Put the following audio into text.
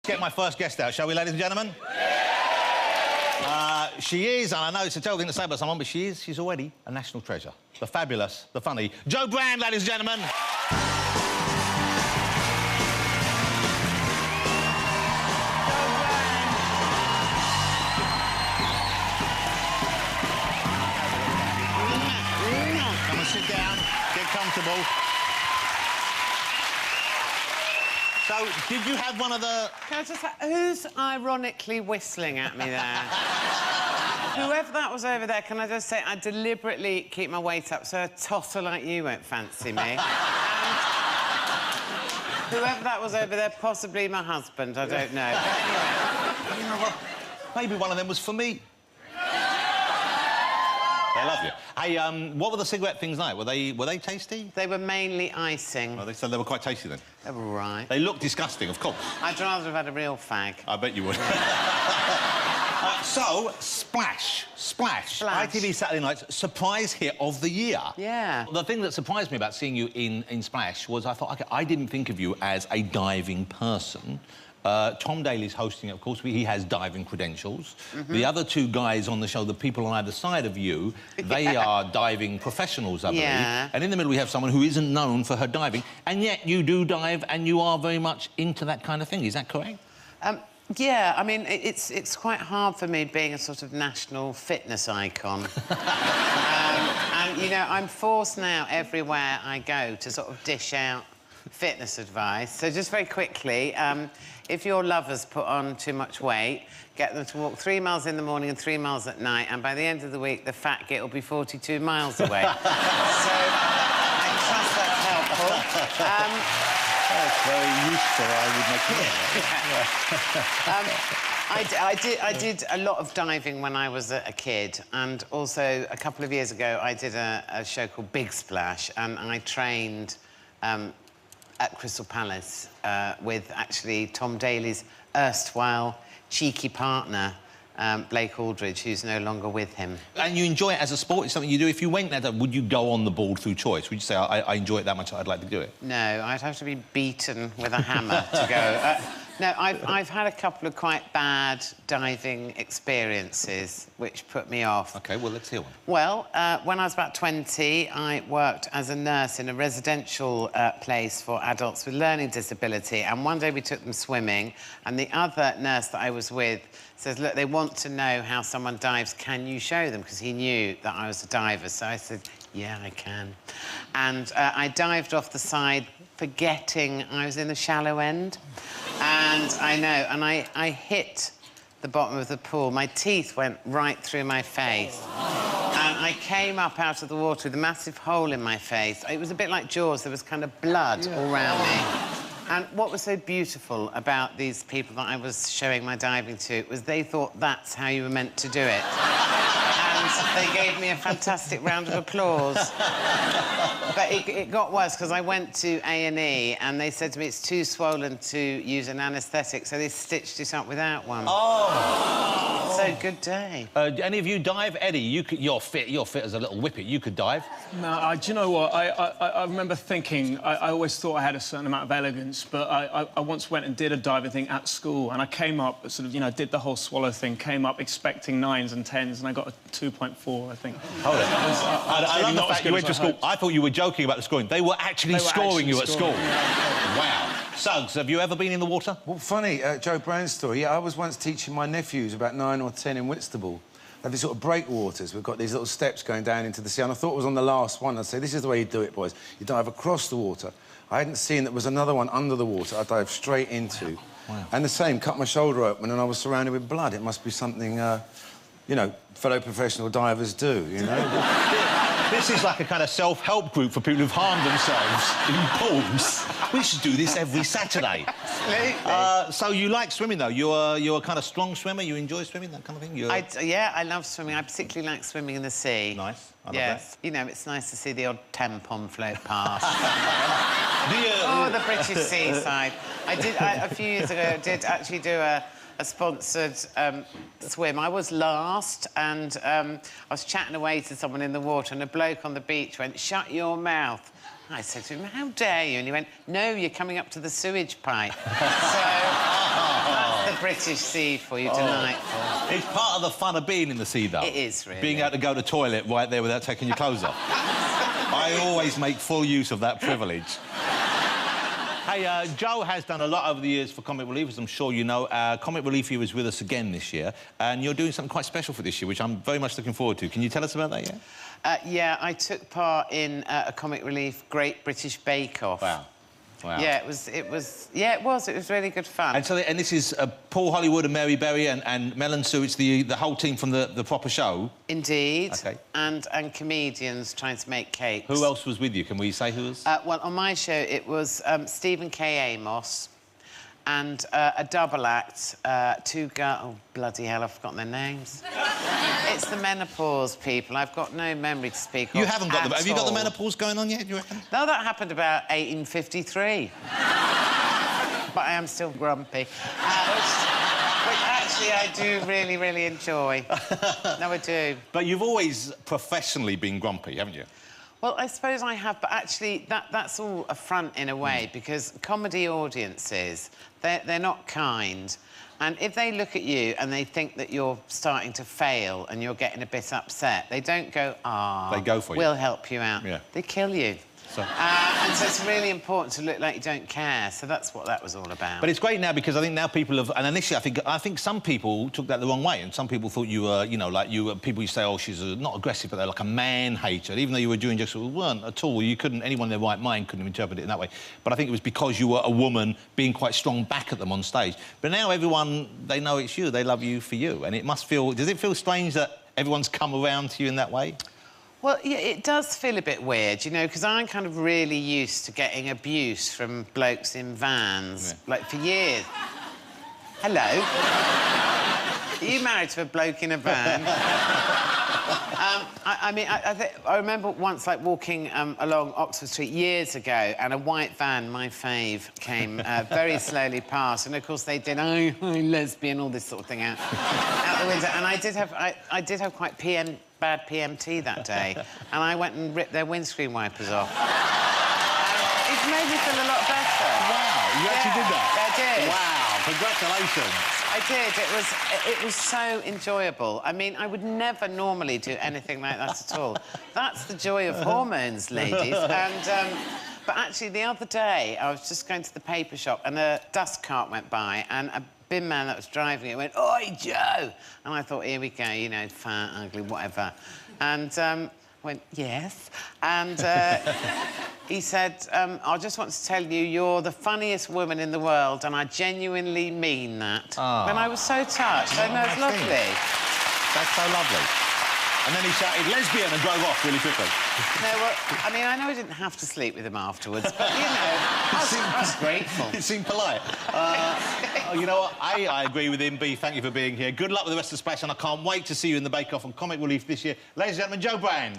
Get my first guest out, shall we, ladies and gentlemen? She is, and I know it's a terrible thing to say about someone, but she's already a national treasure. The fabulous, the funny, Jo Brand, ladies and gentlemen. Come and sit down, get comfortable. So, did you have one of the... Can I just... Who's ironically whistling at me there? Whoever that was over there, can I just say, I deliberately keep my weight up so a tosser like you won't fancy me. And whoever that was over there, possibly my husband, I don't know. But anyway... You know what? Maybe one of them was for me. I love you. Hey, what were the cigarette things like? Were they tasty? They were mainly icing. Oh, they said they were quite tasty then. They were right. They looked disgusting, of course. I'd rather have had a real fag. I bet you would. So, Splash. ITV Saturday Night's surprise hit of the year. Yeah. The thing that surprised me about seeing you in Splash was I thought, OK, I didn't think of you as a diving person. Tom Daly's hosting it, of course. He has diving credentials. The other two guys on the show, the people on either side of you, they are diving professionals, I believe. Yeah. And in the middle, we have someone who isn't known for her diving, and yet you do dive and you are very much into that kind of thing. Is that correct? Yeah, I mean, it's quite hard for me being a sort of national fitness icon. And, you know, I'm forced now everywhere I go to sort of dish out fitness advice. So just very quickly, if your lovers put on too much weight, get them to walk 3 miles in the morning and 3 miles at night, and by the end of the week, the fat git will be 42 miles away. So I trust that's helpful. That's very useful, I would make it. I did a lot of diving when I was a kid, and also a couple of years ago I did a show called Big Splash, and I trained at Crystal Palace with actually Tom Daly's erstwhile cheeky partner, Blake Aldridge, who's no longer with him. And you enjoy it as a sport? It's something you do? If you went there, would you go on the board through choice? Would you say, I enjoy it that much, I'd like to do it? No, I'd have to be beaten with a hammer to go. No, I've had a couple of quite bad diving experiences which put me off. OK, well, let's hear one. Well, when I was about 20, I worked as a nurse in a residential place for adults with learning disability, and one day we took them swimming, and the other nurse that I was with says, look, they want to know how someone dives, can you show them? Because he knew that I was a diver, so I said, yeah, I can. And I dived off the side, forgetting I was in the shallow end. And I know, and I hit the bottom of the pool. My teeth went right through my face. And I came up out of the water with a massive hole in my face. It was a bit like Jaws. There was kind of blood all round me. And what was so beautiful about these people that I was showing my diving to was they thought that's how you were meant to do it. And they gave me a fantastic round of applause. But it got worse, because I went to A&E and they said to me it's too swollen to use an anaesthetic, so they stitched it up without one. Oh! So, good day. Any of you dive? Eddie, you're fit as a little whippet. You could dive. No, do you know what? I remember thinking... I always thought I had a certain amount of elegance, but I once went and did a diving thing at school, and I came up, sort of, you know, did the whole swallow thing, came up expecting 9s and 10s, and I got a 2.4, I think. Hold it. I love the fact you went to school. I thought you were joking about the scoring. They were actually scoring you at school. Wow. Suggs, have you ever been in the water? Well, funny, Jo Brand's story. Yeah, I was once teaching my nephews, about 9 or 10, in Whitstable. They have these sort of breakwaters. We've got these little steps going down into the sea, and I thought it was on the last one. I'd say, this is the way you do it, boys. You dive across the water. I hadn't seen there was another one under the water I dived straight into. Wow. And the same, cut my shoulder open, and I was surrounded with blood. It must be something, you know, fellow professional divers do, you know? This is like a kind of self-help group for people who've harmed themselves in pools. We should do this every Saturday. Absolutely. So you like swimming, though? You're a kind of strong swimmer? You enjoy swimming, that kind of thing? Yeah, I love swimming. I particularly like swimming in the sea. Nice. I love that. You know, it's nice to see the odd tampon float past. Do you... Oh, the British seaside. A few years ago, I did actually do a sponsored swim. I was last, and I was chatting away to someone in the water, and a bloke on the beach went, shut your mouth. I said to him, how dare you? And he went, no, you're coming up to the sewage pipe. So British sea for you, delightful. It's part of the fun of being in the sea, though. It is, really. Being able to go to the toilet right there without taking your clothes off. I always make full use of that privilege. Hey, Joe has done a lot over the years for Comic Relief, as I'm sure you know. Comic Relief here is with us again this year, and you're doing something quite special for this year, which I'm very much looking forward to. Can you tell us about that, yeah? Yeah, I took part in a Comic Relief Great British Bake Off. Wow. Wow. Yeah, it was really good fun. And so, and this is Paul Hollywood and Mary Berry and Mel and Sue. It's the whole team from the proper show. Indeed. Okay. And comedians trying to make cakes. Who else was with you? Can we say who was? Well, on my show, it was Stephen K. Amos and a double act, two girls... Oh, bloody hell, I've forgotten their names. It's the menopause people. I've got no memory to speak of. You haven't got the... Have you got the menopause going on yet, do you reckon? No, that happened about 1853. But I am still grumpy. Which actually I do really, really enjoy. No, I do. But you've always professionally been grumpy, haven't you? Well, I suppose I have, but actually that's all a front in a way, because comedy audiences, they're not kind. And if they look at you and they think that you're starting to fail and you're getting a bit upset, they don't go, ah, they go for you. We'll help you out. Yeah. They kill you. So... and so it's really important to look like you don't care. So that's what that was all about. But it's great now, because I think now people have... And initially, I think some people took that the wrong way, and some people thought you were, you know, like you were... People used to say, oh, she's not aggressive, but they're like a man-hater. Even though you were doing just... Well, weren't at all. You couldn't... Anyone in their right mind couldn't interpret it in that way. But I think it was because you were a woman being quite strong back at them on stage. But now everyone, they know it's you. They love you for you. And it must feel... Does it feel strange that everyone's come around to you in that way? Well, yeah, it does feel a bit weird, you know, because I'm kind of really used to getting abuse from blokes in vans, like, for years. Hello? Are you married to a bloke in a van? I remember once, like, walking along Oxford Street years ago, and a white van, my fave, came very slowly past, and of course they did, oh, lesbian, all this sort of thing out the window. And I did have quite bad PMT that day, and I went and ripped their windscreen wipers off. It's made me feel a lot better. Wow, you actually did that? I did. Wow, congratulations. I did. It was so enjoyable. I mean, I would never normally do anything like that at all. That's the joy of hormones, ladies. And but actually, the other day, I was just going to the paper shop, and a dust cart went by, and a bin man that was driving it went, "Oi, Joe!" And I thought, here we go, you know, fat, ugly, whatever. And went, yes. And he said, I just want to tell you, you're the funniest woman in the world, and I genuinely mean that. Oh. And I was so touched. I know, it's lovely. That's so lovely. And then he shouted, lesbian, and drove off really quickly. No, well, I mean, I know I didn't have to sleep with him afterwards, but, you know, I was grateful. It seemed polite. You know what? I agree with him. B, thank you for being here. Good luck with the rest of the Splash, and I can't wait to see you in the Bake Off on Comic Relief this year. Ladies and gentlemen, Joe Brand.